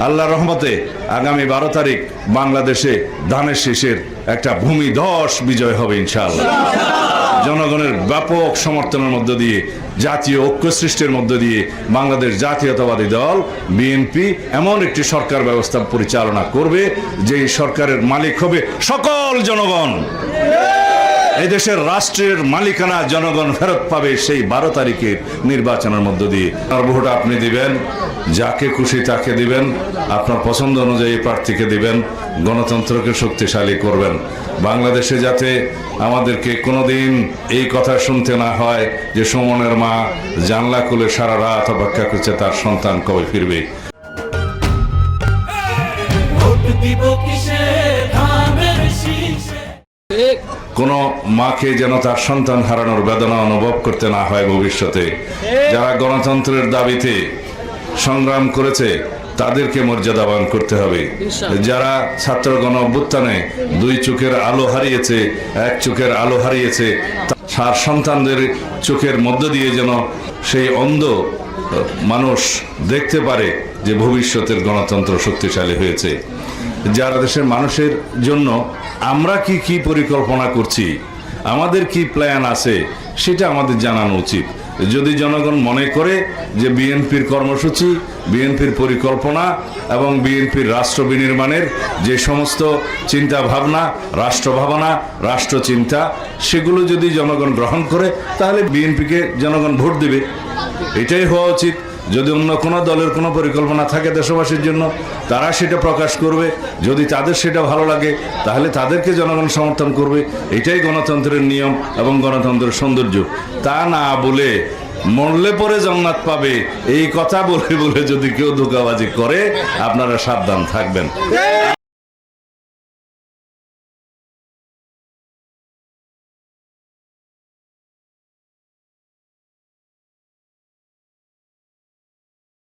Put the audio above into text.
আল্লাহর রহমতে আগামী 12 তারিখ বাংলাদেশে ধানের শীষের একটা ভূমিধস বিজয় হবে ইনশাআল্লাহ। জনগণের ব্যাপক সমর্থনের মধ্য দিয়ে, জাতীয় ঐক্য সৃষ্টির মধ্য দিয়ে বাংলাদেশ জাতীয়তাবাদী দল বিএনপি এমন একটি সরকার ব্যবস্থা পরিচালনা করবে যে সরকারের মালিক হবে সকল জনগণ। এই দেশের রাষ্ট্রের মালিকানা জনগণ ফেরত পাবে সেই 12 তারিখের নির্বাচনের মধ্য দিয়ে। আর ভোট আপনি দিবেন, যাকে খুশি তাকে দিবেন, আপনার পছন্দ অনুযায়ী প্রার্থীকে দিবেন, গণতন্ত্রকে শক্তিশালী করবেন। বাংলাদেশে যাতে আমাদেরকে কোনোদিন এই কথা শুনতে না হয় যে সুমনের মা জানলা খুলে সারা রাত অপেক্ষা করছে তার সন্তান কবে ফিরবে। কোনো মাকে যেন তার সন্তান হারানোর বেদনা অনুভব করতে না হয় ভবিষ্যতে। যারা গণতন্ত্রের দাবিতে সংগ্রাম করেছে তাদেরকে মর্যাদাবান করতে হবে। যারা ছাত্র গণ অভ্যুত্থানে 2 চোখের আলো হারিয়েছে, 1 চোখের আলো হারিয়েছে, তার সন্তানদের চোখের মধ্য দিয়ে যেন সেই অন্ধ মানুষ দেখতে পারে যে ভবিষ্যতের গণতন্ত্র শক্তিশালী হয়েছে। যারা দেশের মানুষের জন্য আমরা কি পরিকল্পনা করছি, আমাদের কি প্ল্যান আছে, সেটা আমাদের জানানো উচিত। যদি জনগণ মনে করে যে বিএনপির কর্মসূচি, বিএনপির পরিকল্পনা এবং বিএনপির রাষ্ট্র বিনির্মাণের যে সমস্ত চিন্তা ভাবনা, রাষ্ট্র ভাবনা, রাষ্ট্র চিন্তা, সেগুলো যদি জনগণ গ্রহণ করে তাহলে বিএনপিকে জনগণ ভোট দেবে। এটাই হওয়া উচিত। যদি অন্য কোনো দলের কোনো পরিকল্পনা থাকে দেশবাসীর জন্য, তারা সেটা প্রকাশ করবে। যদি তাদের সেটা ভালো লাগে তাহলে তাদেরকে জনগণ সমর্থন করবে। এটাই গণতন্ত্রের নিয়ম এবং গণতন্ত্রের সৌন্দর্য। তা না বলে মরলে পরে জান্নাত পাবে এই কথা বলে বলে যদি কেউ ধোঁকাবাজি করে, আপনারা সাবধান থাকবেন।